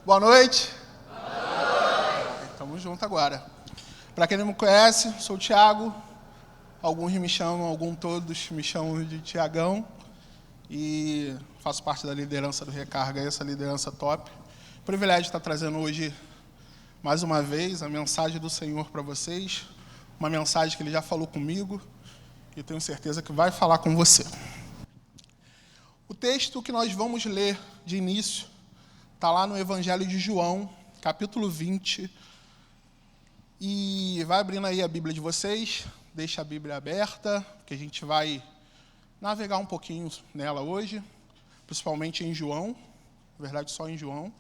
Boa noite. Estamos juntos agora. Para quem não me conhece, sou o Thiago. Todos me chamam de Tiagão. E faço parte da liderança do Recarga, essa liderança top. Privilégio de estar trazendo hoje, mais uma vez, a mensagem do Senhor para vocês. Uma mensagem que Ele já falou comigo e tenho certeza que vai falar com você. O texto que nós vamos ler de início está lá no Evangelho de João, capítulo 20. E vai abrindo aí a Bíblia de vocês, deixa a Bíblia aberta, que a gente vai navegar um pouquinho nela hoje, principalmente em João, na verdade só em João.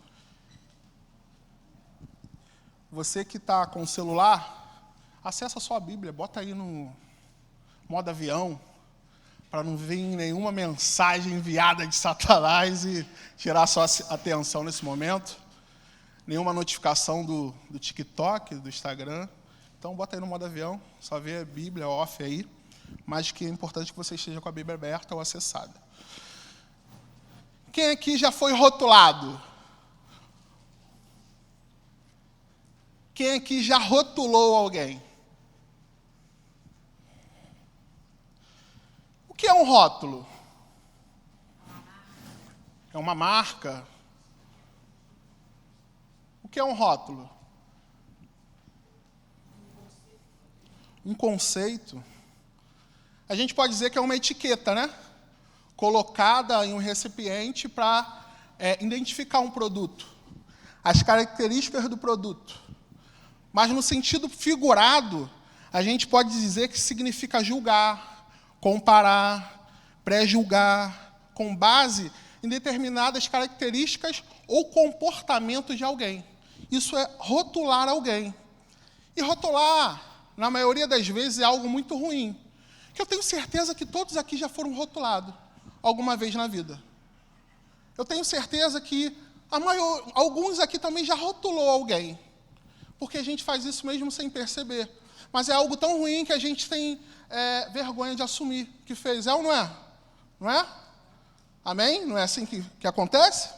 Você que está com o celular, acessa só a Bíblia, bota aí no modo avião, para não vir nenhuma mensagem enviada de Satanás e tirar sua atenção nesse momento. Nenhuma notificação do TikTok, do Instagram. Então, bota aí no modo avião, só vê a Bíblia off aí. Mas que é importante que você esteja com a Bíblia aberta ou acessada. Quem aqui já foi rotulado? Quem aqui já rotulou alguém? O que é um rótulo? É uma marca. O que é um rótulo? Um conceito. A gente pode dizer que é uma etiqueta, né? Colocada em um recipiente para identificar um produto. As características do produto. Mas no sentido figurado, a gente pode dizer que significa julgar, comparar, pré-julgar, com base em determinadas características ou comportamentos de alguém. Isso é rotular alguém. E rotular, na maioria das vezes, é algo muito ruim. Que eu tenho certeza que todos aqui já foram rotulados alguma vez na vida. Eu tenho certeza que alguns aqui também já rotulou alguém. Porque a gente faz isso mesmo sem perceber. Mas é algo tão ruim que a gente tem vergonha de assumir que fez. É ou não é? Não é? Amém? Não é assim que acontece?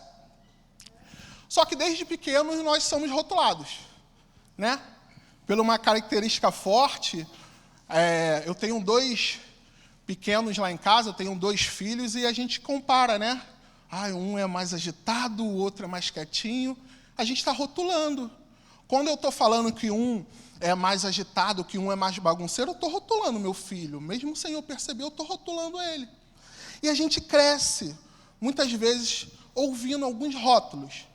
Só que desde pequenos nós somos rotulados, né? Por uma característica forte. Eu tenho 2 pequenos lá em casa, eu tenho 2 filhos e a gente compara, né? Um é mais agitado, o outro é mais quietinho. A gente está rotulando. Quando eu estou falando que um é mais agitado, que um é mais bagunceiro, eu estou rotulando meu filho. Mesmo sem eu perceber, eu estou rotulando ele. E a gente cresce, muitas vezes, ouvindo alguns rótulos.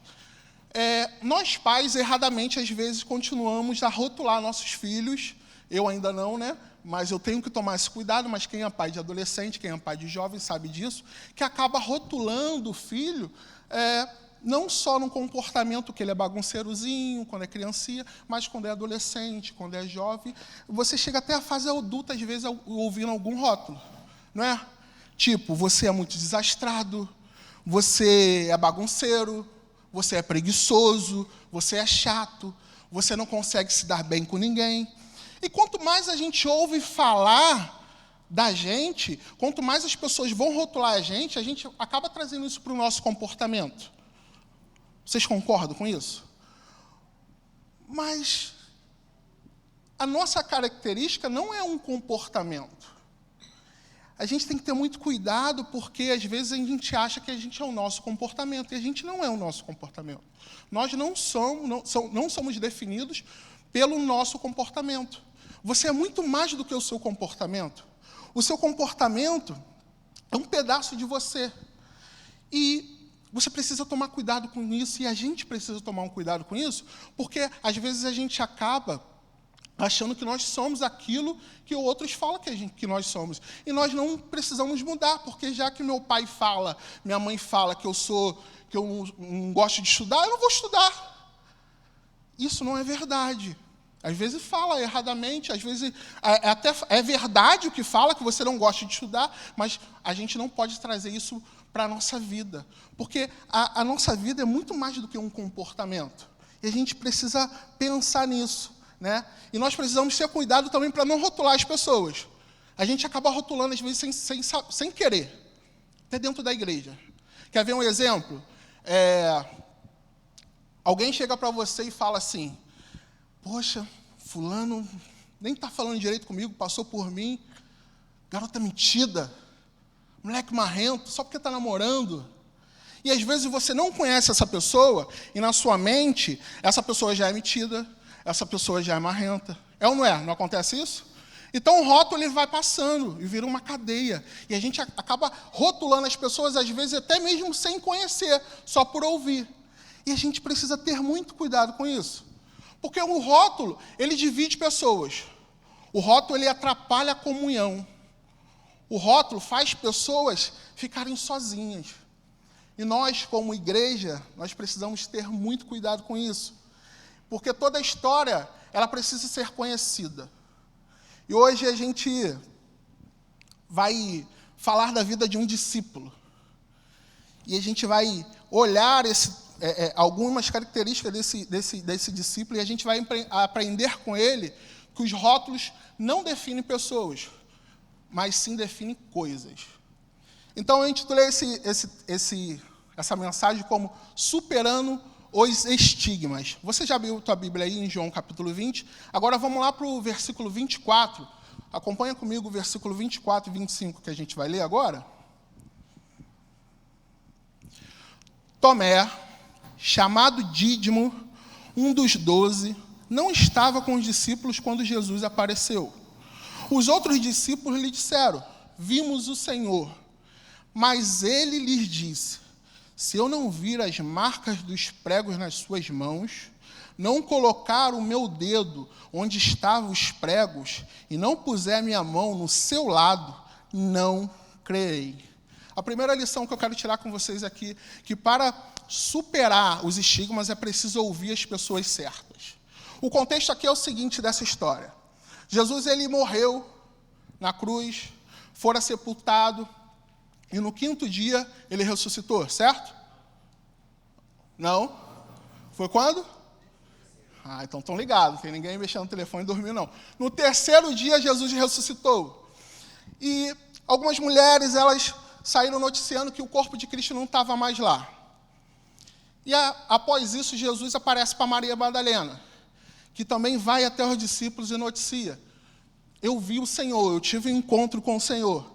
Nós pais, erradamente, às vezes, continuamos a rotular nossos filhos. Eu ainda não, né? Mas eu tenho que tomar esse cuidado. Mas quem é pai de adolescente, quem é pai de jovem, sabe disso, que acaba rotulando o filho, não só no comportamento que ele é bagunceirozinho, quando é criancinha, mas quando é adolescente, quando é jovem. Você chega até a fase adulta, às vezes, ouvindo algum rótulo, não é? Tipo, você é muito desastrado, você é bagunceiro, você é preguiçoso, você é chato, você não consegue se dar bem com ninguém. E quanto mais a gente ouve falar da gente, quanto mais as pessoas vão rotular a gente acaba trazendo isso para o nosso comportamento. Vocês concordam com isso? Mas a nossa característica não é um comportamento. A gente tem que ter muito cuidado, porque às vezes a gente acha que a gente é o nosso comportamento, e a gente não é o nosso comportamento. Nós não somos definidos pelo nosso comportamento. Você é muito mais do que o seu comportamento. O seu comportamento é um pedaço de você. E você precisa tomar cuidado com isso, e a gente precisa tomar um cuidado com isso, porque às vezes a gente acaba achando que nós somos aquilo que outros falam que nós somos. E nós não precisamos mudar, porque já que meu pai fala, minha mãe fala que eu não gosto de estudar, eu não vou estudar. Isso não é verdade. Às vezes fala erradamente, às vezes até é verdade o que fala, que você não gosta de estudar, mas a gente não pode trazer isso para a nossa vida. Porque a nossa vida é muito mais do que um comportamento. E a gente precisa pensar nisso, né? E nós precisamos ter cuidado também para não rotular as pessoas. A gente acaba rotulando, às vezes, sem querer. Até dentro da igreja. Quer ver um exemplo? Alguém chega para você e fala assim, poxa, fulano nem está falando direito comigo, passou por mim, garota metida, moleque marrento, só porque está namorando. E às vezes você não conhece essa pessoa, e na sua mente, essa pessoa já é metida, essa pessoa já é marrenta. É ou não é? Não acontece isso? Então o rótulo ele vai passando e vira uma cadeia. E a gente acaba rotulando as pessoas, às vezes até mesmo sem conhecer, só por ouvir. E a gente precisa ter muito cuidado com isso. Porque o rótulo, ele divide pessoas. O rótulo, ele atrapalha a comunhão. O rótulo faz pessoas ficarem sozinhas. E nós, como igreja, nós precisamos ter muito cuidado com isso. Porque toda a história, ela precisa ser conhecida. E hoje a gente vai falar da vida de um discípulo. E a gente vai olhar algumas características desse discípulo e a gente vai aprender com ele que os rótulos não definem pessoas, mas sim definem coisas. Então eu intitulei essa mensagem como Superando os Estigmas. Você já abriu a tua Bíblia aí em João capítulo 20? Agora vamos lá para o versículo 24. Acompanha comigo o versículo 24 e 25 que a gente vai ler agora. Tomé, chamado Dídimo, um dos 12, não estava com os discípulos quando Jesus apareceu. Os outros discípulos lhe disseram, vimos o Senhor. Mas ele lhes disse, se eu não vir as marcas dos pregos nas suas mãos, não colocar o meu dedo onde estavam os pregos e não puser minha mão no seu lado, não creio. A primeira lição que eu quero tirar com vocês aqui, que para superar os estigmas é preciso ouvir as pessoas certas. O contexto aqui é o seguinte dessa história. Jesus, ele morreu na cruz, fora sepultado, e no 5º dia ele ressuscitou, certo? Não? Foi quando? Então estão ligados, tem ninguém mexendo no telefone e dormiu, não. No 3º dia, Jesus ressuscitou. E algumas mulheres, elas saíram noticiando que o corpo de Cristo não estava mais lá. E após isso, Jesus aparece para Maria Madalena, que também vai até os discípulos e noticia. Eu vi o Senhor, eu tive um encontro com o Senhor.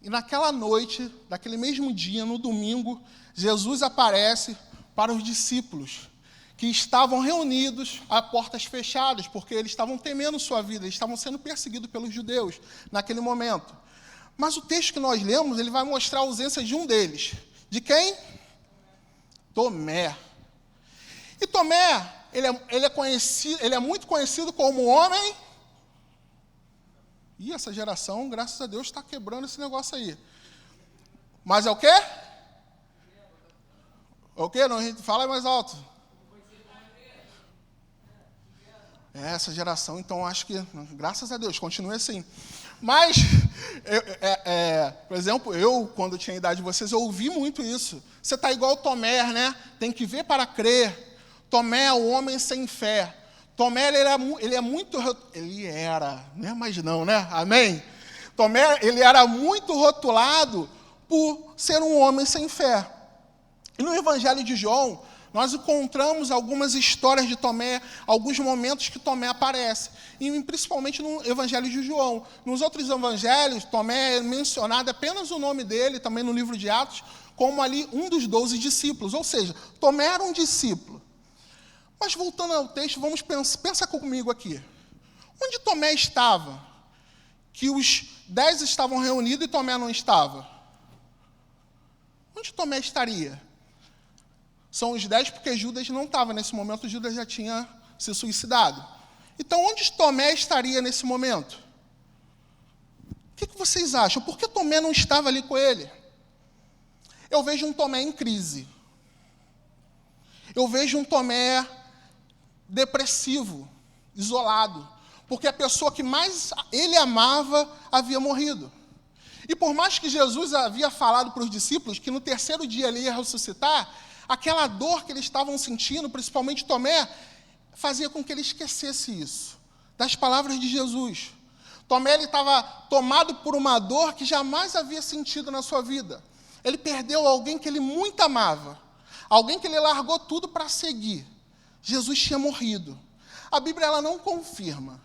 E naquela noite, daquele mesmo dia, no domingo, Jesus aparece para os discípulos, que estavam reunidos a portas fechadas, porque eles estavam temendo sua vida, eles estavam sendo perseguidos pelos judeus naquele momento. Mas o texto que nós lemos, ele vai mostrar a ausência de um deles. De quem? Tomé. E Tomé, ele é muito conhecido como homem. E essa geração, graças a Deus, está quebrando esse negócio aí. Mas é o quê? É o quê? Não, a gente fala mais alto. Essa geração, então, acho que, graças a Deus, continue assim. Mas, por exemplo, eu, quando tinha a idade de vocês, eu ouvi muito isso. Você está igual Tomé, né? Tem que ver para crer. Tomé é o homem sem fé. Tomé, ele era, não é mais não, né? Amém? Tomé, ele era muito rotulado por ser um homem sem fé. E no Evangelho de João, nós encontramos algumas histórias de Tomé, alguns momentos que Tomé aparece, e principalmente no Evangelho de João. Nos outros evangelhos, Tomé é mencionado apenas o nome dele, também no livro de Atos, como ali um dos 12 discípulos, ou seja, Tomé era um discípulo. Mas voltando ao texto, vamos pensa comigo aqui. Onde Tomé estava? Que os 10 estavam reunidos e Tomé não estava. Onde Tomé estaria? São os 10 porque Judas não estava nesse momento, Judas já tinha se suicidado. Então, onde Tomé estaria nesse momento? O que vocês acham? Por que Tomé não estava ali com ele? Eu vejo um Tomé em crise. Eu vejo um Tomé depressivo, isolado, porque a pessoa que mais ele amava havia morrido. E por mais que Jesus havia falado para os discípulos que no 3º dia ele ia ressuscitar, aquela dor que eles estavam sentindo, principalmente Tomé, fazia com que ele esquecesse isso, das palavras de Jesus. Tomé estava tomado por uma dor que jamais havia sentido na sua vida. Ele perdeu alguém que ele muito amava, alguém que ele largou tudo para seguir. Jesus tinha morrido. A Bíblia ela não confirma,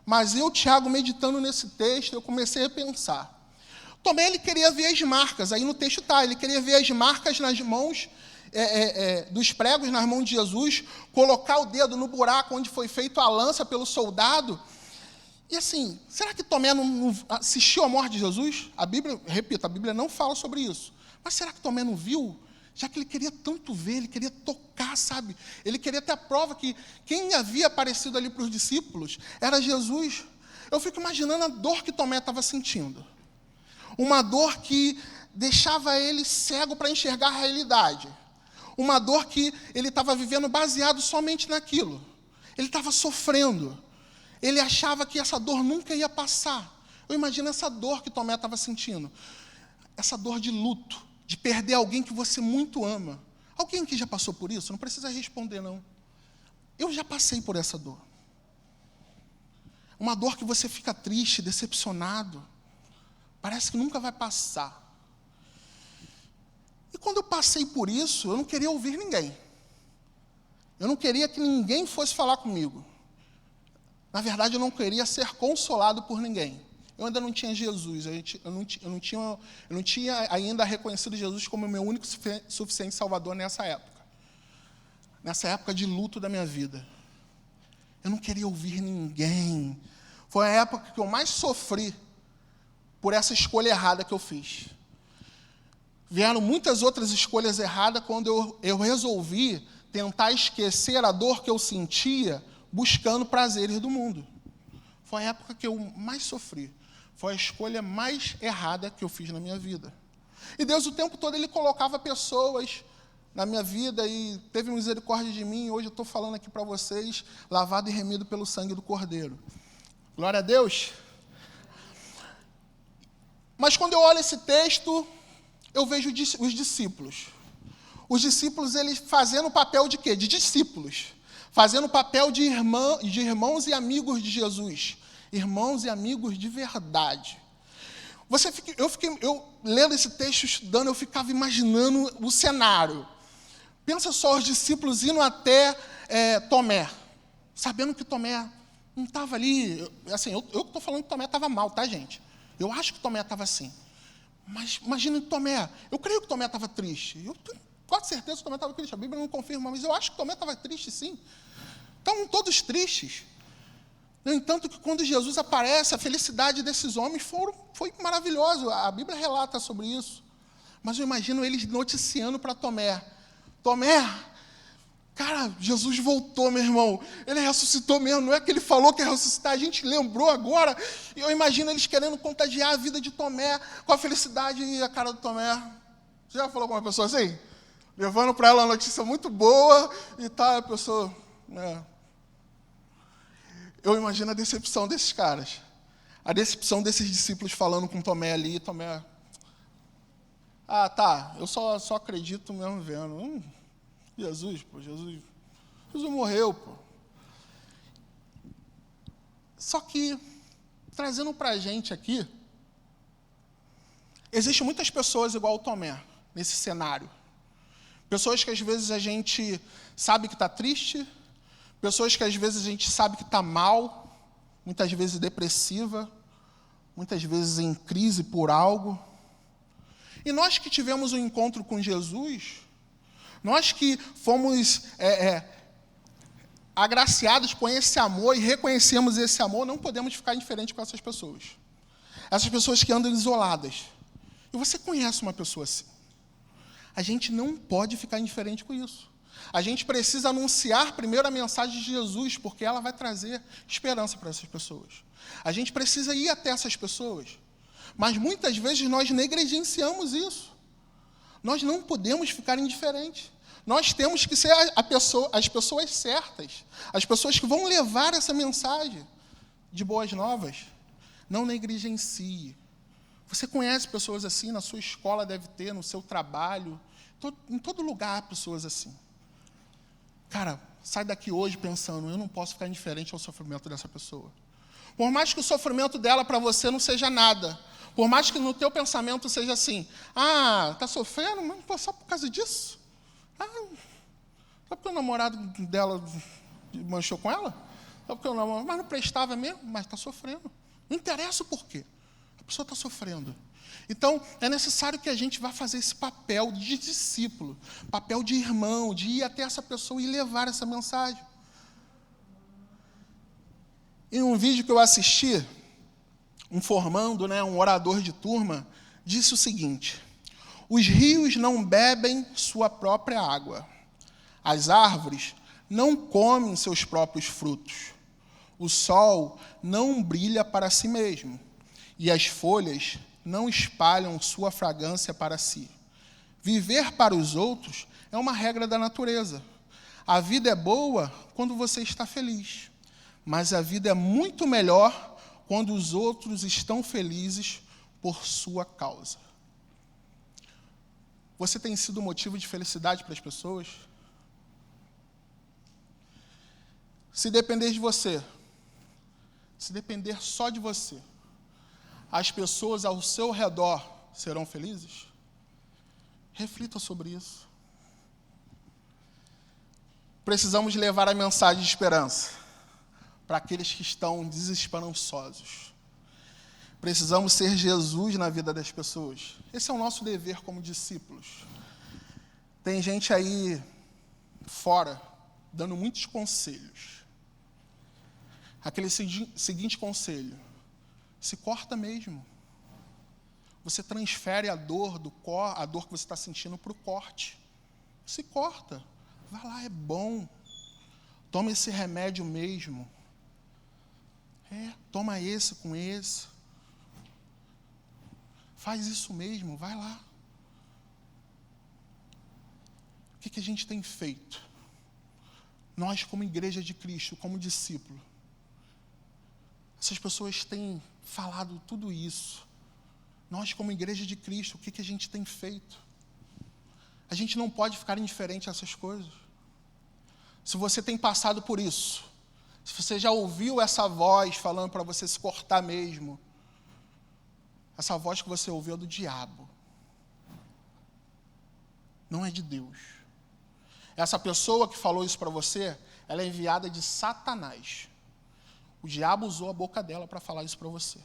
mas eu, Tiago, meditando nesse texto, eu comecei a pensar. Tomé, ele queria ver as marcas, aí no texto está, ele queria ver as marcas nas mãos dos pregos, nas mãos de Jesus, colocar o dedo no buraco onde foi feita a lança pelo soldado. E assim, será que Tomé não assistiu à morte de Jesus? A Bíblia, repito, a Bíblia não fala sobre isso. Mas será que Tomé não viu? Já que ele queria tanto ver, ele queria tocar, sabe? Ele queria ter a prova que quem havia aparecido ali para os discípulos era Jesus. Eu fico imaginando a dor que Tomé estava sentindo. Uma dor que deixava ele cego para enxergar a realidade. Uma dor que ele estava vivendo baseado somente naquilo. Ele estava sofrendo. Ele achava que essa dor nunca ia passar. Eu imagino essa dor que Tomé estava sentindo. Essa dor de luto, de perder alguém que você muito ama. Alguém que já passou por isso? Não precisa responder, não. Eu já passei por essa dor. Uma dor que você fica triste, decepcionado. Parece que nunca vai passar. E quando eu passei por isso, eu não queria ouvir ninguém. Eu não queria que ninguém fosse falar comigo. Na verdade, eu não queria ser consolado por ninguém. Eu ainda não tinha Jesus, eu não tinha ainda reconhecido Jesus como o meu único suficiente Salvador nessa época de luto da minha vida. Eu não queria ouvir ninguém. Foi a época que eu mais sofri por essa escolha errada que eu fiz. Vieram muitas outras escolhas erradas quando eu resolvi tentar esquecer a dor que eu sentia buscando prazeres do mundo. Foi a época que eu mais sofri. Foi a escolha mais errada que eu fiz na minha vida. E Deus, o tempo todo, Ele colocava pessoas na minha vida e teve misericórdia de mim. Hoje eu estou falando aqui para vocês, lavado e remido pelo sangue do Cordeiro. Glória a Deus. Mas quando eu olho esse texto, eu vejo os discípulos. Os discípulos, eles fazendo o papel de quê? De discípulos. Fazendo o papel de irmãos e amigos de Jesus. Irmãos e amigos de verdade. Eu lendo esse texto, estudando, eu ficava imaginando o cenário. Pensa só, os discípulos indo até Tomé, sabendo que Tomé não estava ali. Assim, eu estou falando que Tomé estava mal, tá, gente? Eu acho que Tomé estava assim. Mas imagina Tomé. Eu creio que Tomé estava triste. Eu tenho quase certeza que Tomé estava triste. A Bíblia não confirma, mas eu acho que Tomé estava triste, sim. Estavam todos tristes. No entanto, que quando Jesus aparece, a felicidade desses homens foi maravilhosa. A Bíblia relata sobre isso. Mas eu imagino eles noticiando para Tomé. Tomé, cara, Jesus voltou, meu irmão. Ele ressuscitou mesmo. Não é que ele falou que ia ressuscitar, a gente lembrou agora. E eu imagino eles querendo contagiar a vida de Tomé com a felicidade e a cara do Tomé. Você já falou com uma pessoa assim? Levando para ela uma notícia muito boa e tal, a pessoa... Eu imagino a decepção desses caras. A decepção desses discípulos falando com Tomé ali. Tomé, tá, eu só acredito mesmo vendo. Jesus morreu, pô. Só que, trazendo para a gente aqui, existem muitas pessoas igual o Tomé, nesse cenário. Pessoas que às vezes a gente sabe que está triste, pessoas que às vezes a gente sabe que está mal, muitas vezes depressiva, muitas vezes em crise por algo. E nós que tivemos um encontro com Jesus, nós que fomos agraciados com esse amor e reconhecemos esse amor, não podemos ficar indiferentes com essas pessoas. Essas pessoas que andam isoladas. E você conhece uma pessoa assim. A gente não pode ficar indiferente com isso. A gente precisa anunciar primeiro a mensagem de Jesus, porque ela vai trazer esperança para essas pessoas. A gente precisa ir até essas pessoas. Mas muitas vezes nós negligenciamos isso. Nós não podemos ficar indiferentes. Nós temos que ser as pessoas certas, as pessoas que vão levar essa mensagem de boas novas. Não negligencie. Você conhece pessoas assim, na sua escola deve ter, no seu trabalho, em todo lugar há pessoas assim. Cara, sai daqui hoje pensando, eu não posso ficar indiferente ao sofrimento dessa pessoa. Por mais que o sofrimento dela para você não seja nada, por mais que no teu pensamento seja assim, está sofrendo, mas só por causa disso? Só porque o namorado dela manchou com ela? Só porque o namorado, mas não prestava mesmo? Mas está sofrendo. Não interessa o porquê. A pessoa está sofrendo. Então, é necessário que a gente vá fazer esse papel de discípulo, papel de irmão, de ir até essa pessoa e levar essa mensagem. Em um vídeo que eu assisti, um formando, um orador de turma, disse o seguinte: os rios não bebem sua própria água. As árvores não comem seus próprios frutos. O sol não brilha para si mesmo. E as folhas não espalham sua fragrância para si. Viver para os outros é uma regra da natureza. A vida é boa quando você está feliz. Mas a vida é muito melhor quando os outros estão felizes por sua causa. Você tem sido motivo de felicidade para as pessoas? Se depender de você, se depender só de você, as pessoas ao seu redor serão felizes? Reflita sobre isso. Precisamos levar a mensagem de esperança para aqueles que estão desesperançosos. Precisamos ser Jesus na vida das pessoas. Esse é o nosso dever como discípulos. Tem gente aí fora dando muitos conselhos. Aquele seguinte conselho: se corta mesmo. Você transfere a dor a dor que você está sentindo para o corte. Se corta. Vai lá, é bom. Toma esse remédio mesmo. Toma esse com esse. Faz isso mesmo, vai lá. O que a gente tem feito? Nós, como igreja de Cristo, como discípulo, essas pessoas têm falado tudo isso. Nós, como igreja de Cristo, o que a gente tem feito? A gente não pode ficar indiferente a essas coisas. Se você tem passado por isso, se você já ouviu essa voz falando para você se cortar mesmo, essa voz que você ouviu é do diabo. Não é de Deus. Essa pessoa que falou isso para você, ela é enviada de Satanás. O diabo usou a boca dela para falar isso para você.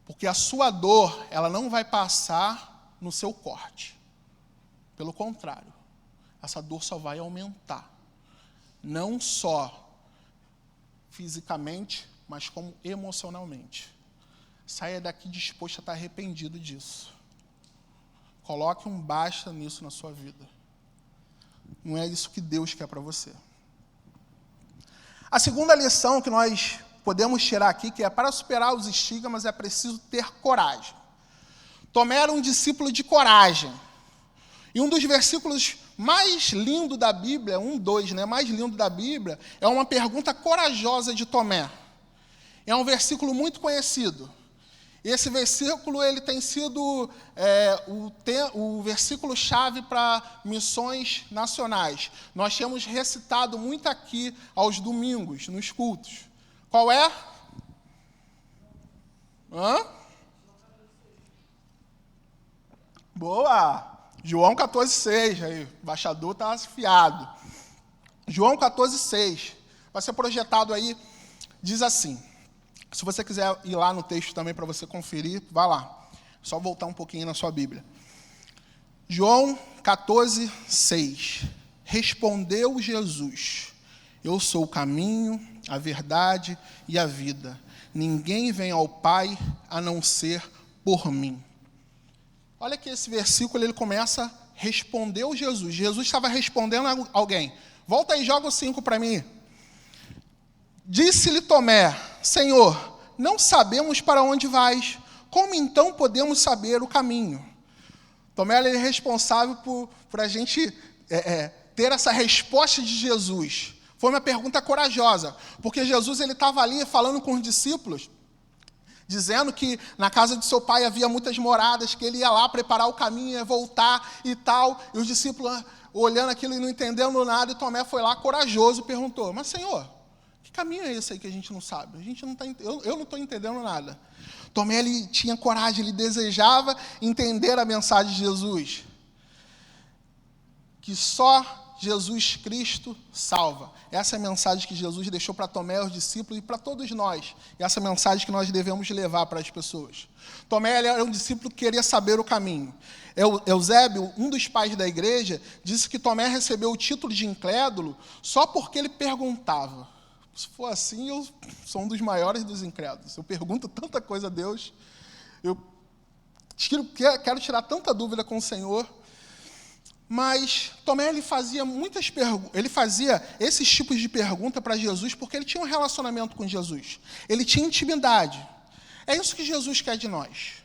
Porque a sua dor, ela não vai passar no seu corte. Pelo contrário, essa dor só vai aumentar. Não só fisicamente, mas como emocionalmente. Saia daqui disposto a estar arrependido disso. Coloque um basta nisso na sua vida. Não é isso que Deus quer para você. A segunda lição que nós podemos tirar aqui, que é para superar os estigmas é preciso ter coragem. Tomé era um discípulo de coragem. E um dos versículos mais lindos da Bíblia, mais lindo da Bíblia, é uma pergunta corajosa de Tomé. É um versículo muito conhecido. Esse versículo ele tem sido o versículo-chave para missões nacionais. Nós temos recitado muito aqui aos domingos, nos cultos. Qual é? Boa! João 14,6. Aí, o embaixador está afiado. João 14,6. Vai ser projetado aí, diz assim. Se você quiser ir lá no texto também para você conferir, vá lá. Só voltar um pouquinho na sua Bíblia. João 14,6. Respondeu Jesus: eu sou o caminho, a verdade e a vida. Ninguém vem ao Pai a não ser por mim. Olha que esse versículo ele começa: respondeu Jesus. Jesus estava respondendo a alguém. Volta aí, joga o 5 para mim. Disse-lhe Tomé: Senhor, não sabemos para onde vais. Como então podemos saber o caminho? Tomé ele é responsável por a gente ter essa resposta de Jesus. Foi uma pergunta corajosa, porque Jesus ele estava ali falando com os discípulos, dizendo que na casa de seu pai havia muitas moradas, que ele ia lá preparar o caminho, ia voltar e tal. E os discípulos olhando aquilo e não entendendo nada, e Tomé foi lá corajoso e perguntou: mas Senhor, que caminho é esse aí que a gente não sabe? A gente não tá, eu não estou entendendo nada. Tomé ele tinha coragem, ele desejava entender a mensagem de Jesus. Que só Jesus Cristo salva. Essa é a mensagem que Jesus deixou para Tomé, os discípulos, e para todos nós. E essa é a mensagem que nós devemos levar para as pessoas. Tomé era um discípulo que queria saber o caminho. Eusébio, um dos pais da igreja, disse que Tomé recebeu o título de incrédulo só porque ele perguntava. Se for assim, eu sou um dos maiores dos incrédulos. Eu pergunto tanta coisa a Deus, eu quero tirar tanta dúvida com o Senhor. Mas Tomé ele fazia esses tipos de pergunta para Jesus porque ele tinha um relacionamento com Jesus. Ele tinha intimidade. É isso que Jesus quer de nós.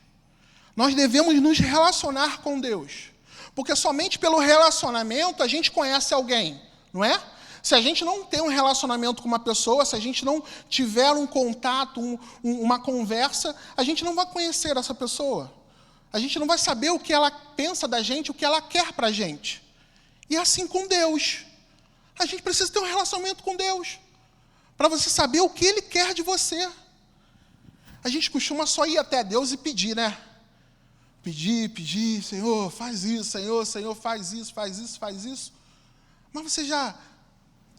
Nós devemos nos relacionar com Deus. Porque somente pelo relacionamento a gente conhece alguém, não é? Se a gente não tem um relacionamento com uma pessoa, se a gente não tiver um contato, uma conversa, a gente não vai conhecer essa pessoa. A gente não vai saber o que ela pensa da gente, o que ela quer para a gente. E assim com Deus. A gente precisa ter um relacionamento com Deus, para você saber o que Ele quer de você. A gente costuma só ir até Deus e pedir, né? Pedir, Senhor, faz isso, Senhor, faz isso, faz isso, faz isso. Mas você já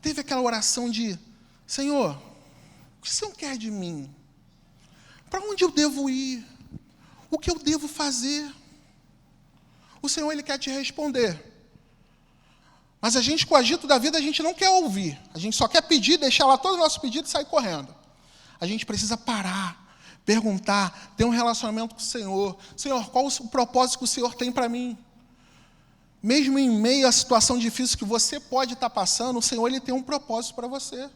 teve aquela oração de, Senhor, o que o Senhor quer de mim? Para onde eu devo ir? O que eu devo fazer? O Senhor, Ele quer te responder. Mas a gente, com o agito da vida, a gente não quer ouvir. A gente só quer pedir, deixar lá todo o nosso pedido e sair correndo. A gente precisa parar, perguntar, ter um relacionamento com o Senhor. Senhor, qual o propósito que o Senhor tem para mim? Mesmo em meio à situação difícil que você pode estar passando, o Senhor Ele tem um propósito para você.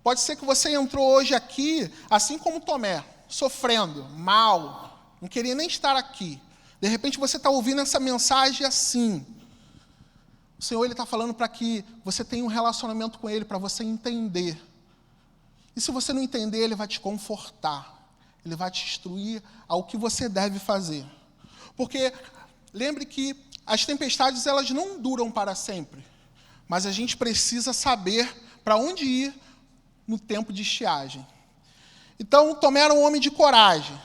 Pode ser que você entrou hoje aqui, assim como Tomé, sofrendo, mal, não queria nem estar aqui. De repente você está ouvindo essa mensagem assim. O Senhor Ele está falando para que você tenha um relacionamento com Ele, para você entender. E se você não entender, Ele vai te confortar. Ele vai te instruir ao que você deve fazer. Porque lembre que as tempestades elas não duram para sempre. Mas a gente precisa saber para onde ir no tempo de estiagem. Então, Tomé era um homem de coragem.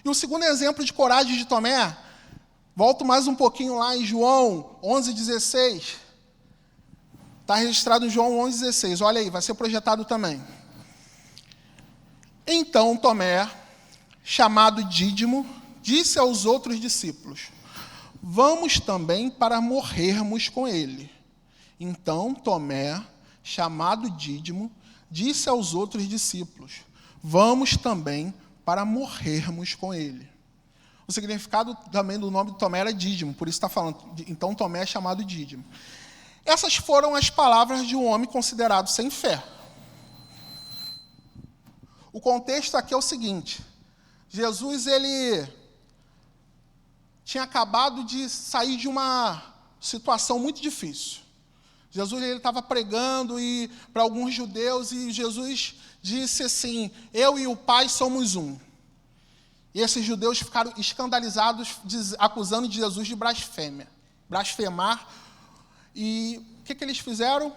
E o segundo exemplo de coragem de Tomé, volto mais um pouquinho lá em João 11,16. Está registrado em João 11,16. Olha aí, vai ser projetado também. Então Tomé, chamado Dídimo, disse aos outros discípulos, vamos também para morrermos com ele. Então Tomé, chamado Dídimo, disse aos outros discípulos, vamos também para morrermos com ele. O significado também do nome de Tomé era Dídimo, por isso está falando, então Tomé é chamado Dídimo. Essas foram as palavras de um homem considerado sem fé. O contexto aqui é o seguinte, Jesus, ele tinha acabado de sair de uma situação muito difícil. Jesus estava pregando para alguns judeus e Jesus disse assim, eu e o Pai somos um. E esses judeus ficaram escandalizados, acusando de Jesus de blasfêmia. Blasfemar. E o que eles fizeram?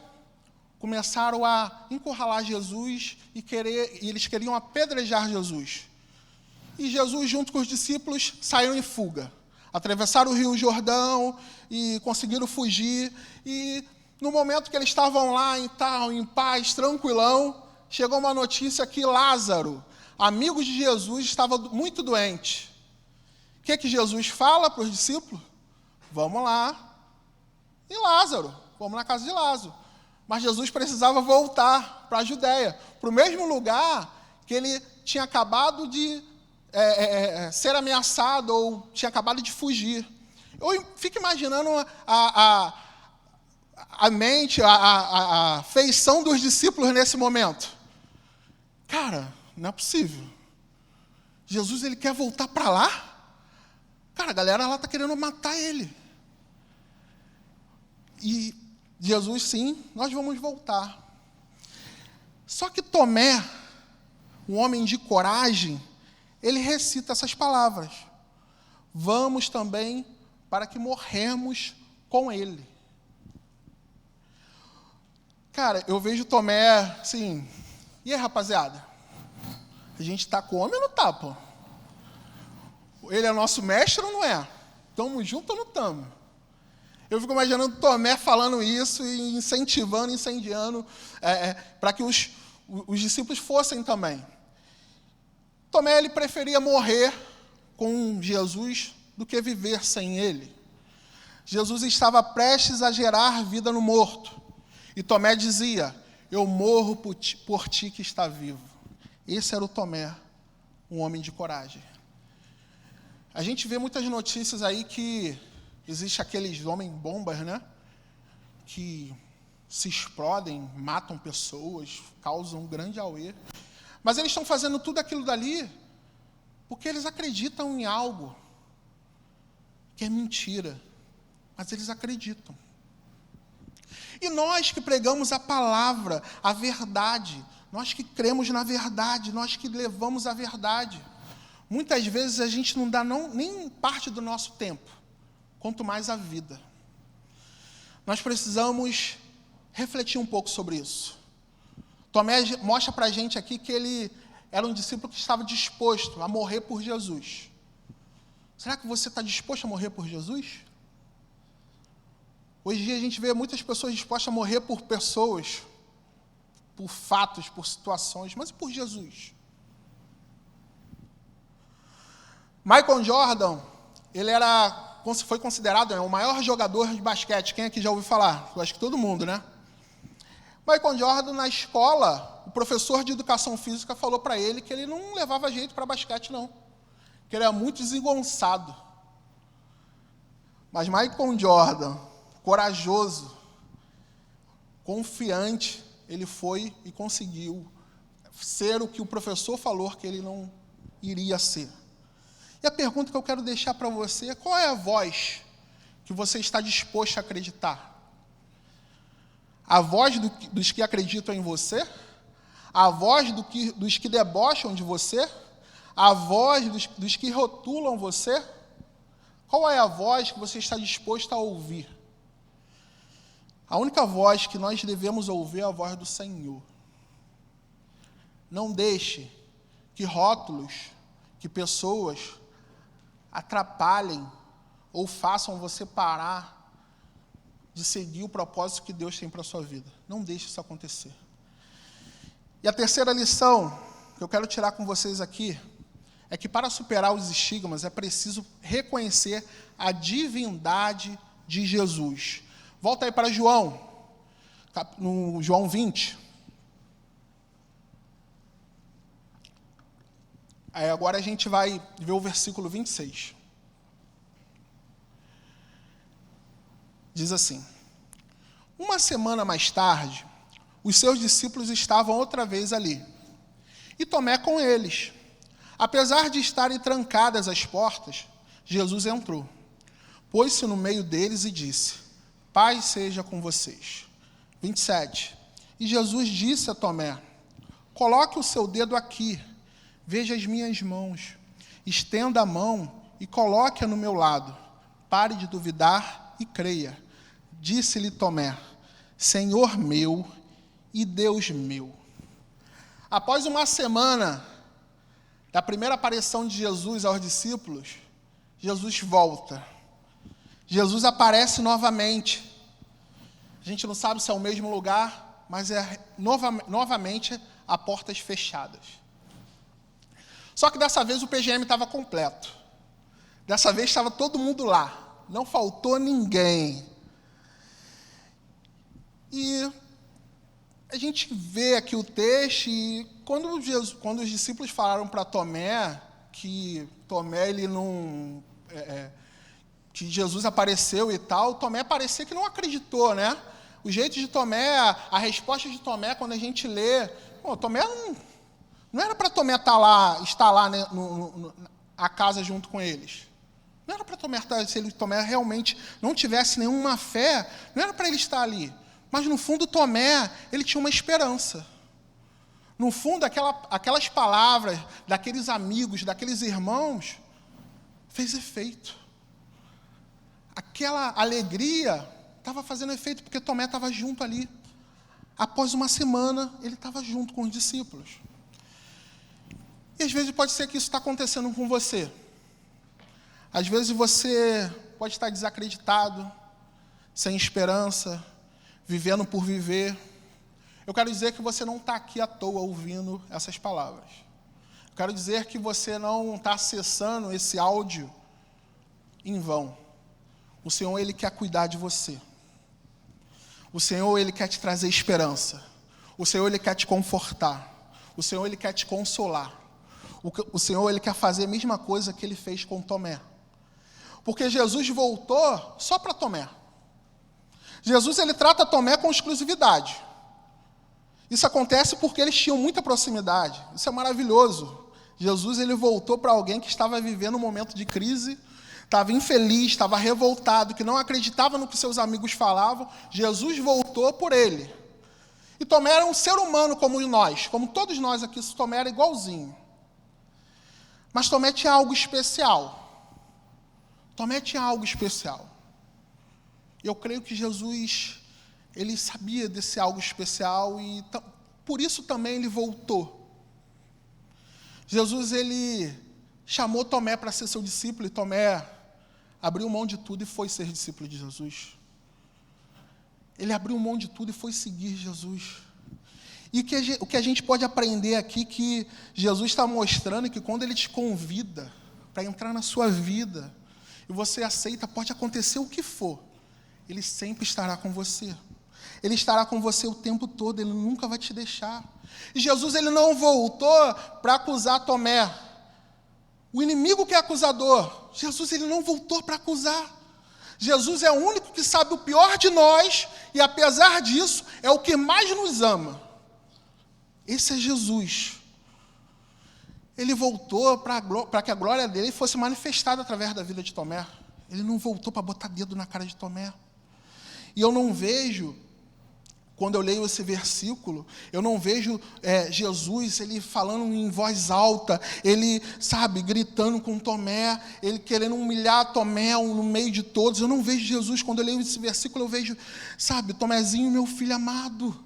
Começaram a encurralar Jesus e eles queriam apedrejar Jesus. E Jesus, junto com os discípulos, saíram em fuga. Atravessaram o Rio Jordão e conseguiram fugir. E no momento que eles estavam lá em paz, tranquilão, chegou uma notícia que Lázaro, amigo de Jesus, estava muito doente. O que Jesus fala para os discípulos? Vamos lá em Lázaro, vamos na casa de Lázaro. Mas Jesus precisava voltar para a Judéia, para o mesmo lugar que ele tinha acabado de ser ameaçado ou tinha acabado de fugir. Eu fico imaginando a mente, a feição dos discípulos nesse momento. Cara, não é possível. Jesus, ele quer voltar para lá? Cara, a galera lá está querendo matar ele. E Jesus, sim, nós vamos voltar. Só que Tomé, um homem de coragem, ele recita essas palavras. Vamos também para que morremos com ele. Cara, eu vejo Tomé assim, e aí, rapaziada? A gente está com homem ou não está, pô? Ele é nosso mestre ou não é? Estamos juntos ou não estamos? Eu fico imaginando Tomé falando isso e incendiando, para que os discípulos fossem também. Tomé, ele preferia morrer com Jesus do que viver sem ele. Jesus estava prestes a gerar vida no morto. E Tomé dizia, eu morro por ti que está vivo. Esse era o Tomé, um homem de coragem. A gente vê muitas notícias aí que existe aqueles homem-bombas, né? Que se explodem, matam pessoas, causam um grande auê. Mas eles estão fazendo tudo aquilo dali porque eles acreditam em algo que é mentira. Mas eles acreditam. E nós que pregamos a palavra, a verdade, nós que cremos na verdade, nós que levamos a verdade, muitas vezes a gente não dá nem parte do nosso tempo, quanto mais a vida. Nós precisamos refletir um pouco sobre isso. Tomé mostra para a gente aqui que ele era um discípulo que estava disposto a morrer por Jesus. Será que você está disposto a morrer por Jesus? Hoje em dia a gente vê muitas pessoas dispostas a morrer por pessoas, por fatos, por situações, mas e por Jesus? Michael Jordan, ele foi considerado o maior jogador de basquete. Quem aqui já ouviu falar? Eu acho que todo mundo, né? Michael Jordan, na escola, o professor de educação física falou para ele que ele não levava jeito para basquete, não. Que ele era muito desengonçado. Mas Michael Jordan, corajoso, confiante, ele foi e conseguiu ser o que o professor falou que ele não iria ser. E a pergunta que eu quero deixar para você é: qual é a voz que você está disposto a acreditar? A voz dos que acreditam em você? A voz dos que debocham de você? A voz dos que rotulam você? Qual é a voz que você está disposto a ouvir? A única voz que nós devemos ouvir é a voz do Senhor. Não deixe que rótulos, que pessoas atrapalhem ou façam você parar de seguir o propósito que Deus tem para a sua vida. Não deixe isso acontecer. E a terceira lição que eu quero tirar com vocês aqui é que para superar os estigmas é preciso reconhecer a divindade de Jesus. Volta aí para João, no João 20. Aí agora a gente vai ver o versículo 26. Diz assim: uma semana mais tarde, os seus discípulos estavam outra vez ali, e Tomé com eles. Apesar de estarem trancadas as portas, Jesus entrou, pôs-se no meio deles e disse: paz seja com vocês. 27. E Jesus disse a Tomé: coloque o seu dedo aqui, veja as minhas mãos, estenda a mão e coloque-a no meu lado. Pare de duvidar e creia. Disse-lhe Tomé: Senhor meu e Deus meu. Após uma semana da primeira aparição de Jesus aos discípulos, Jesus volta. Jesus aparece novamente. A gente não sabe se é o mesmo lugar, mas é novamente a portas fechadas. Só que dessa vez o PGM estava completo. Dessa vez estava todo mundo lá. Não faltou ninguém. E a gente vê aqui o texto e quando os discípulos falaram para Tomé que Tomé ele não... que Jesus apareceu e tal, Tomé parecia que não acreditou, né? O jeito de Tomé, a resposta de Tomé, quando a gente lê, Tomé não era para Tomé estar lá né, a casa junto com eles. Não era para Tomé estar, se Tomé realmente não tivesse nenhuma fé, não era para ele estar ali. Mas no fundo Tomé, ele tinha uma esperança. No fundo, aquelas palavras daqueles amigos, daqueles irmãos, fez efeito. Aquela alegria estava fazendo efeito, porque Tomé estava junto ali. Após uma semana, ele estava junto com os discípulos. E às vezes pode ser que isso está acontecendo com você. Às vezes você pode estar desacreditado, sem esperança, vivendo por viver, eu quero dizer que você não está aqui à toa ouvindo essas palavras. Eu quero dizer que você não está acessando esse áudio em vão. O Senhor, Ele quer cuidar de você. O Senhor, Ele quer te trazer esperança. O Senhor, Ele quer te confortar. O Senhor, Ele quer te consolar. O Senhor, Ele quer fazer a mesma coisa que Ele fez com Tomé. Porque Jesus voltou só para Tomé. Jesus, Ele trata Tomé com exclusividade. Isso acontece porque eles tinham muita proximidade. Isso é maravilhoso. Jesus, Ele voltou para alguém que estava vivendo um momento de crise, estava infeliz, estava revoltado, que não acreditava no que seus amigos falavam. Jesus voltou por ele. E Tomé era um ser humano como nós, como todos nós aqui, Tomé era igualzinho. Mas Tomé tinha algo especial. Tomé tinha algo especial. E eu creio que Jesus, Ele sabia desse algo especial e por isso também Ele voltou. Jesus, Ele chamou Tomé para ser seu discípulo e Tomé abriu mão de tudo e foi ser discípulo de Jesus. Ele abriu mão de tudo e foi seguir Jesus. E o que a gente pode aprender aqui, que Jesus está mostrando que quando Ele te convida para entrar na sua vida, e você aceita, pode acontecer o que for, Ele sempre estará com você. Ele estará com você o tempo todo, Ele nunca vai te deixar. E Jesus, Ele não voltou para acusar Tomé. O inimigo que é acusador, Jesus, Ele não voltou para acusar. Jesus é o único que sabe o pior de nós e, apesar disso, é o que mais nos ama. Esse é Jesus. Ele voltou para que a glória dele fosse manifestada através da vida de Tomé. Ele não voltou para botar dedo na cara de Tomé. E eu não vejo, quando eu leio esse versículo, eu não vejo Jesus, Ele falando em voz alta, Ele, gritando com Tomé, Ele querendo humilhar Tomé no meio de todos. Eu não vejo Jesus, quando eu leio esse versículo, eu vejo, Tomézinho, meu filho amado,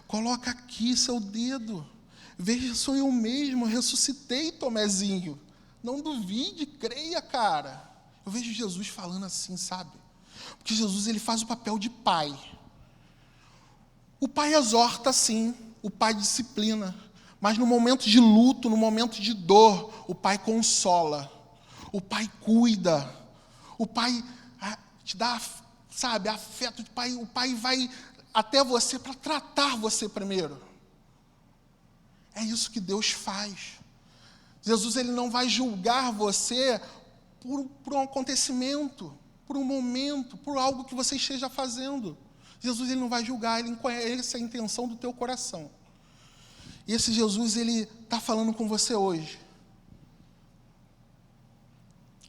coloca aqui seu dedo, veja, sou eu mesmo, ressuscitei Tomézinho, não duvide, creia, cara. Eu vejo Jesus falando assim, porque Jesus, Ele faz o papel de pai. O pai exorta, sim, o pai disciplina, mas no momento de luto, no momento de dor, o pai consola, o pai cuida, o pai te dá, afeto, o pai vai até você para tratar você primeiro. É isso que Deus faz. Jesus, Ele não vai julgar você por um acontecimento, por um momento, por algo que você esteja fazendo. Jesus, Ele não vai julgar, Ele conhece a intenção do teu coração. E esse Jesus, Ele está falando com você hoje.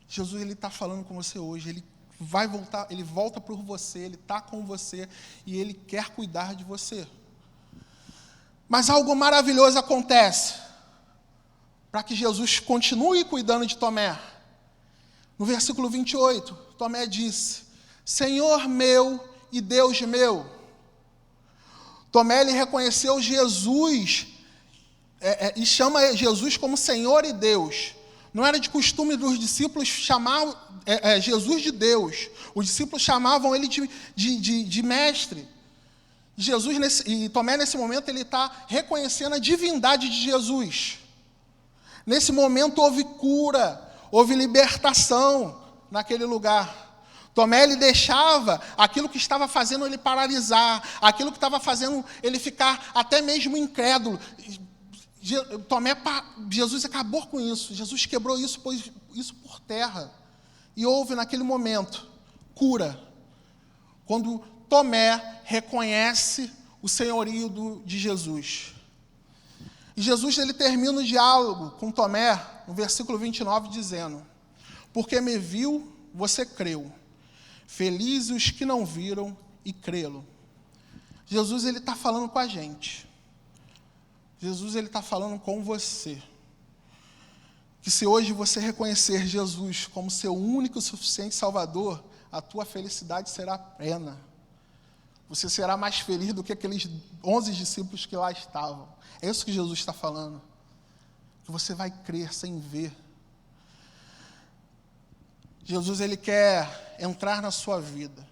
Jesus, Ele está falando com você hoje. Ele vai voltar, Ele volta por você, Ele está com você e Ele quer cuidar de você. Mas algo maravilhoso acontece para que Jesus continue cuidando de Tomé. No versículo 28, Tomé disse: Senhor meu e Deus meu. Tomé, ele reconheceu Jesus e chama Jesus como Senhor e Deus. Não era de costume dos discípulos chamar Jesus de Deus. Os discípulos chamavam Ele de mestre. Tomé, nesse momento, ele está reconhecendo a divindade de Jesus. Nesse momento houve cura, houve libertação naquele lugar. Tomé, ele deixava aquilo que estava fazendo ele paralisar, aquilo que estava fazendo ele ficar até mesmo incrédulo. Jesus acabou com isso, Jesus quebrou isso, pôs isso por terra. E houve naquele momento cura. Quando Tomé reconhece o senhorio de Jesus. E Jesus, ele termina o diálogo com Tomé, no versículo 29, dizendo: porque me viu, você creu. Felizes os que não viram e crê-lo. Jesus, ele está falando com a gente. Jesus, ele está falando com você. Que se hoje você reconhecer Jesus como seu único e suficiente Salvador, a tua felicidade será plena. Você será mais feliz do que aqueles 11 discípulos que lá estavam. É isso que Jesus está falando. Que você vai crer sem ver. Jesus, ele quer entrar na sua vida.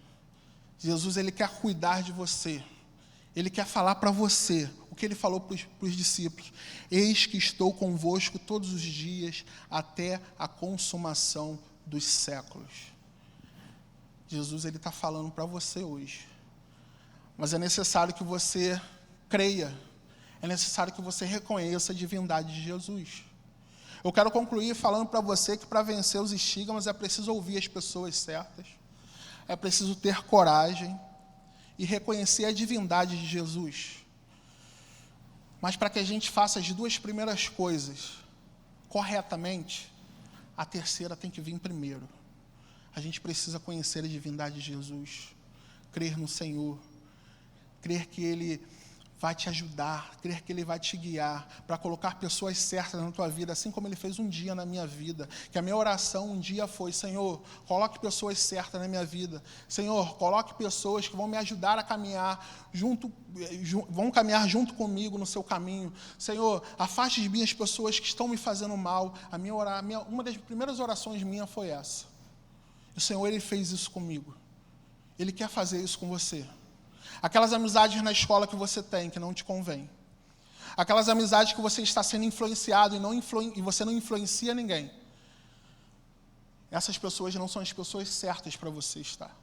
Jesus, ele quer cuidar de você. Ele quer falar para você o que ele falou para os discípulos. Eis que estou convosco todos os dias até a consumação dos séculos. Jesus, ele está falando para você hoje. Mas é necessário que você creia. É necessário que você reconheça a divindade de Jesus. Eu quero concluir falando para você que para vencer os estigmas é preciso ouvir as pessoas certas. É preciso ter coragem e reconhecer a divindade de Jesus. Mas para que a gente faça as duas primeiras coisas corretamente, a terceira tem que vir primeiro. A gente precisa conhecer a divindade de Jesus, crer no Senhor, crer que Ele vai te ajudar, crer que Ele vai te guiar para colocar pessoas certas na tua vida, assim como Ele fez um dia na minha vida. Que a minha oração um dia foi: Senhor, coloque pessoas certas na minha vida. Senhor, coloque pessoas que vão me ajudar a caminhar vão caminhar junto comigo no seu caminho. Senhor, afaste de mim as pessoas que estão me fazendo mal. Uma das primeiras orações minha foi essa. O Senhor, Ele fez isso comigo. Ele quer fazer isso com você. Aquelas amizades na escola que você tem, que não te convém. Aquelas amizades que você está sendo influenciado e você não influencia ninguém. Essas pessoas não são as pessoas certas para você estar.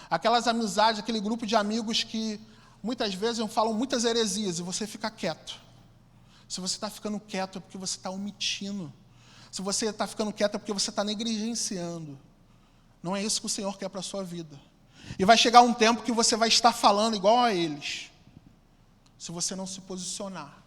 Aquelas amizades, aquele grupo de amigos que muitas vezes falam muitas heresias e você fica quieto. Se você está ficando quieto é porque você está omitindo. Se você está ficando quieto é porque você está negligenciando. Não é isso que o Senhor quer para a sua vida. E vai chegar um tempo que você vai estar falando igual a eles, se você não se posicionar.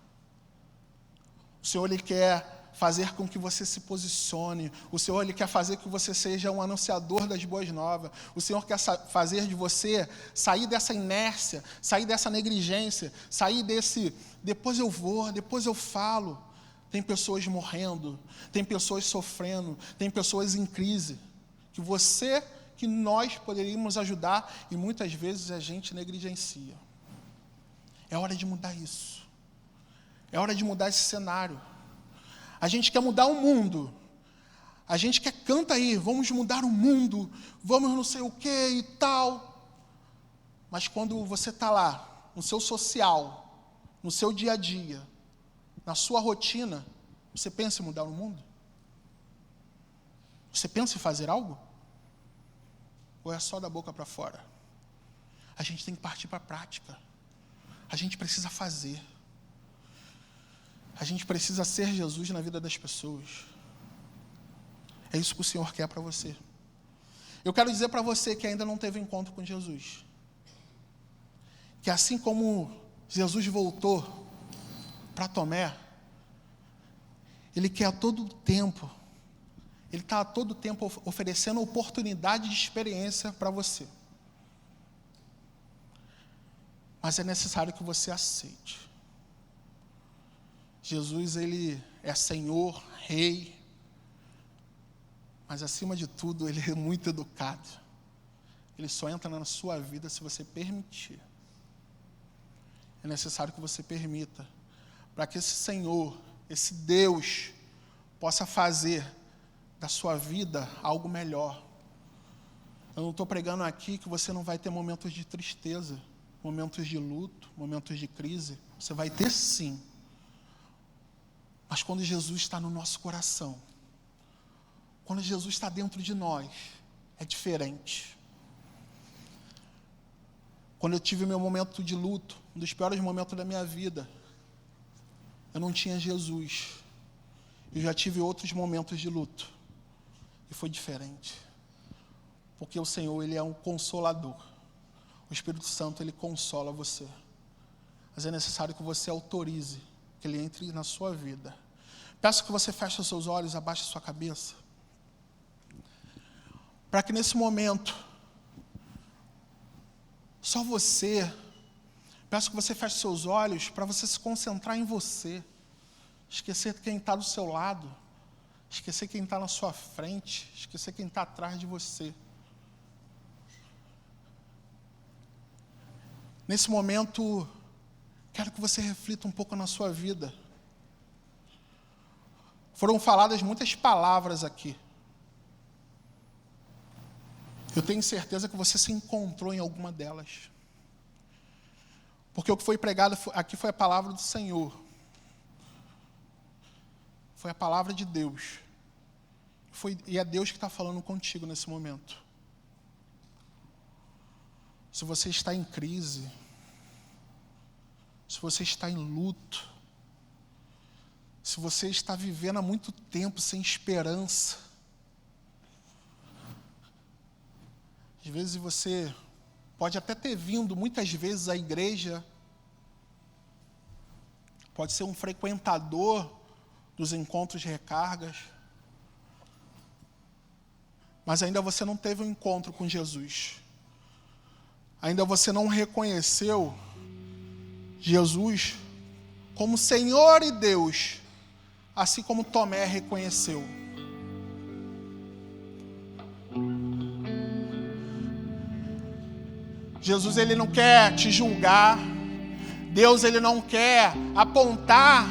O Senhor, Ele quer fazer com que você se posicione. O Senhor, Ele quer fazer com que você seja um anunciador das boas novas. O Senhor quer fazer de você sair dessa inércia, sair dessa negligência, sair desse, depois eu vou, depois eu falo. Tem pessoas morrendo, tem pessoas sofrendo, tem pessoas em crise, que nós poderíamos ajudar e muitas vezes a gente negligencia. É hora de mudar isso. É hora de mudar esse cenário. A gente quer mudar o mundo. A gente quer, canta aí, vamos mudar o mundo, vamos não sei o que e tal. Mas quando você está lá, no seu social, no seu dia a dia, na sua rotina, você pensa em mudar o mundo? Você pensa em fazer algo? Ou é só da boca para fora? A gente tem que partir para a prática. A gente precisa fazer. A gente precisa ser Jesus na vida das pessoas. É isso que o Senhor quer para você. Eu quero dizer para você que ainda não teve encontro com Jesus, que assim como Jesus voltou para Tomé, Ele quer a todo tempo, Ele está a todo tempo oferecendo oportunidade de experiência para você. Mas é necessário que você aceite. Jesus, Ele é Senhor, Rei, mas acima de tudo, Ele é muito educado. Ele só entra na sua vida se você permitir. É necessário que você permita, para que esse Senhor, esse Deus, possa fazer da sua vida algo melhor. Eu não estou pregando aqui que você não vai ter momentos de tristeza, momentos de luto, momentos de crise. Você vai ter sim. Mas quando Jesus está no nosso coração, quando Jesus está dentro de nós, é diferente. Quando eu tive meu momento de luto, um dos piores momentos da minha vida, eu não tinha Jesus. Eu já tive outros momentos de luto. E foi diferente. Porque o Senhor, Ele é um consolador. O Espírito Santo, Ele consola você. Mas é necessário que você autorize que Ele entre na sua vida. Peço que você feche os seus olhos, abaixe a sua cabeça. Para que nesse momento, só você, peço que você feche seus olhos para você se concentrar em você. Esquecer quem está do seu lado. Esquecer quem está na sua frente. Esquecer quem está atrás de você. Nesse momento, quero que você reflita um pouco na sua vida. Foram faladas muitas palavras aqui. Eu tenho certeza que você se encontrou em alguma delas. Porque o que foi pregado aqui foi a palavra do Senhor. Foi a palavra de Deus. E é Deus que está falando contigo nesse momento. Se você está em crise, se você está em luto, se você está vivendo há muito tempo sem esperança, às vezes você pode até ter vindo muitas vezes à igreja, pode ser um frequentador dos encontros de recargas, mas ainda você não teve um encontro com Jesus. Ainda você não reconheceu Jesus como Senhor e Deus, assim como Tomé reconheceu. Jesus, ele não quer te julgar. Deus, ele não quer apontar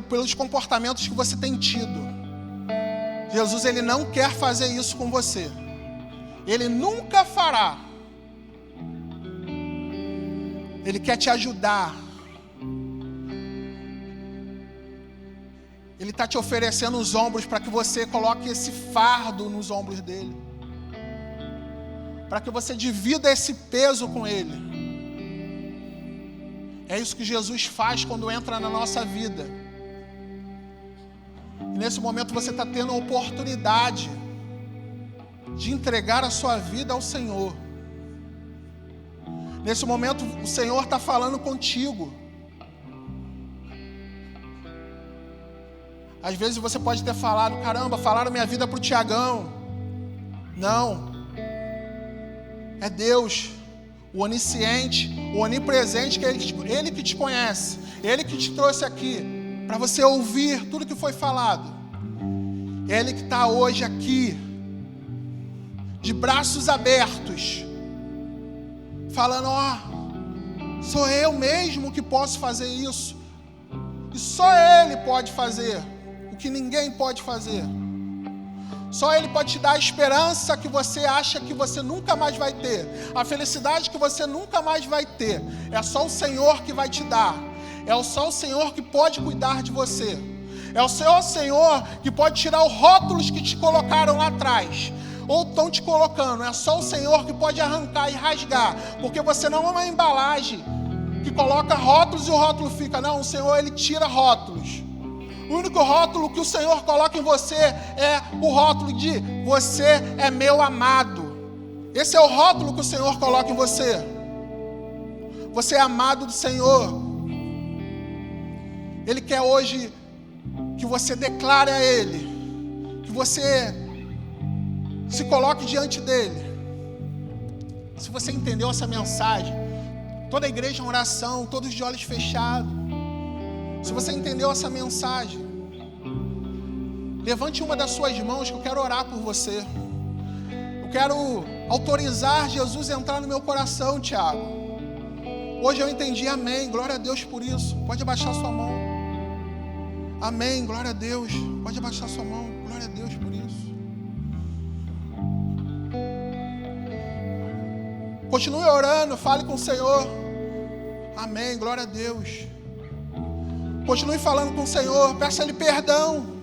pelos comportamentos que você tem tido. Jesus, ele não quer fazer isso com você. Ele nunca fará. Ele quer te ajudar. Ele está te oferecendo os ombros para que você coloque esse fardo nos ombros dele. Para que você divida esse peso com ele. É isso que Jesus faz quando entra na nossa vida. E nesse momento você está tendo a oportunidade de entregar a sua vida ao Senhor. Nesse momento o Senhor está falando contigo. Às vezes você pode ter falado, caramba, falaram minha vida para o Tiagão. Não. É Deus, o onisciente, o onipresente, que Ele que te conhece, Ele que te trouxe aqui, para você ouvir tudo que foi falado. Ele que está hoje aqui, de braços abertos, falando, sou eu mesmo que posso fazer isso. E só Ele pode fazer o que ninguém pode fazer. Só Ele pode te dar a esperança que você acha que você nunca mais vai ter. A felicidade que você nunca mais vai ter. É só o Senhor que vai te dar. É só o Senhor que pode cuidar de você. É o Senhor que pode tirar os rótulos que te colocaram lá atrás. Ou estão te colocando. É só o Senhor que pode arrancar e rasgar. Porque você não é uma embalagem que coloca rótulos e o rótulo fica. Não, o Senhor, Ele tira rótulos. O único rótulo que o Senhor coloca em você é o rótulo de você é meu amado. Esse é o rótulo que o Senhor coloca em você. Você é amado do Senhor. Ele quer hoje que você declare a Ele, que você se coloque diante dEle. Se você entendeu essa mensagem, toda a igreja em oração, todos de olhos fechados. Se você entendeu essa mensagem, levante uma das suas mãos que eu quero orar por você. Eu quero autorizar Jesus a entrar no meu coração, Tiago. Hoje eu entendi, amém, glória a Deus por isso. Pode abaixar sua mão. Amém, glória a Deus. Pode abaixar sua mão, glória a Deus por isso. Continue orando, fale com o Senhor. Amém, glória a Deus. Continue falando com o Senhor, peça Ele perdão.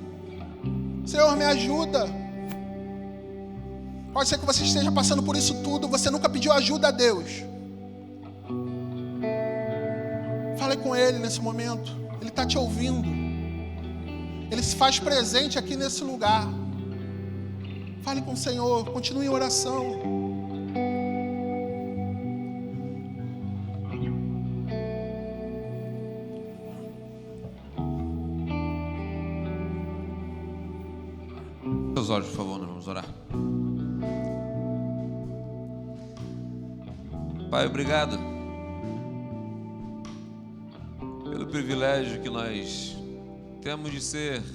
Senhor, me ajuda. Pode ser que você esteja passando por isso tudo, você nunca pediu ajuda a Deus. Fale com Ele nesse momento, Ele está te ouvindo. Ele se faz presente aqui nesse lugar. Fale com o Senhor, continue em oração. Seus olhos, por favor, nós vamos orar. Pai, obrigado pelo privilégio que nós temos de sermos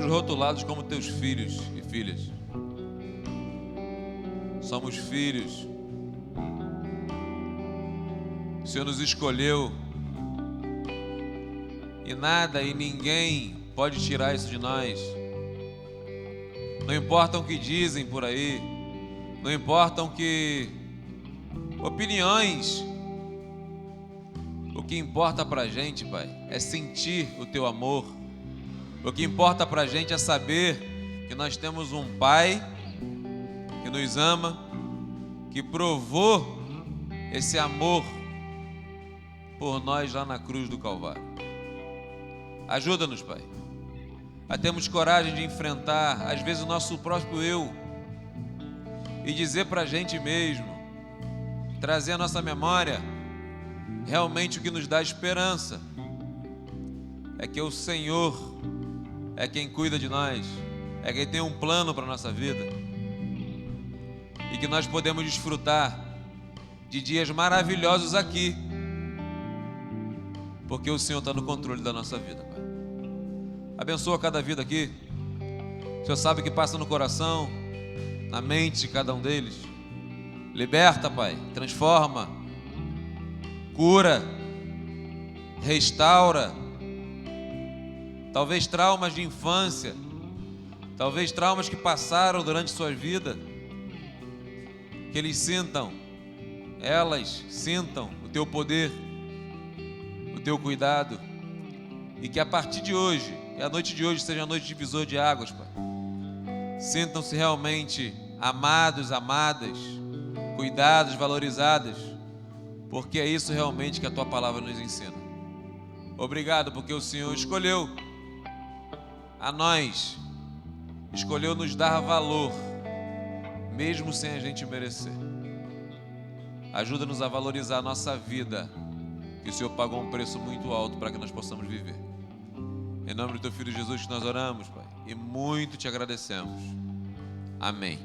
rotulados como teus filhos e filhas. Somos filhos. O Senhor nos escolheu e nada e ninguém pode tirar isso de nós. Não importam o que dizem por aí, não importam que opiniões. O que importa pra gente, Pai, é sentir o Teu amor. O que importa pra gente é saber que nós temos um Pai que nos ama, que provou esse amor por nós lá na cruz do Calvário. Ajuda-nos, Pai, a termos coragem de enfrentar, às vezes, o nosso próprio eu e dizer pra gente mesmo, trazer à nossa memória realmente o que nos dá esperança. É que o Senhor é quem cuida de nós, é quem tem um plano para a nossa vida e que nós podemos desfrutar de dias maravilhosos aqui, porque o Senhor está no controle da nossa vida, Pai. Abençoa cada vida aqui. O Senhor sabe o que passa no coração, na mente de cada um deles. Liberta, Pai, transforma, cura, restaura. Talvez traumas de infância, talvez traumas que passaram durante sua vida, que elas sintam o Teu poder, o Teu cuidado, e que a partir de hoje, que a noite de hoje seja a noite divisor de águas, Pai. Sintam-se realmente amados, amadas, cuidados, valorizadas, porque é isso realmente que a Tua palavra nos ensina. Obrigado, porque o Senhor escolheu a nós, escolheu nos dar valor, mesmo sem a gente merecer. Ajuda-nos a valorizar a nossa vida, que o Senhor pagou um preço muito alto para que nós possamos viver. Em nome do Teu Filho Jesus que nós oramos, Pai, e muito Te agradecemos. Amém.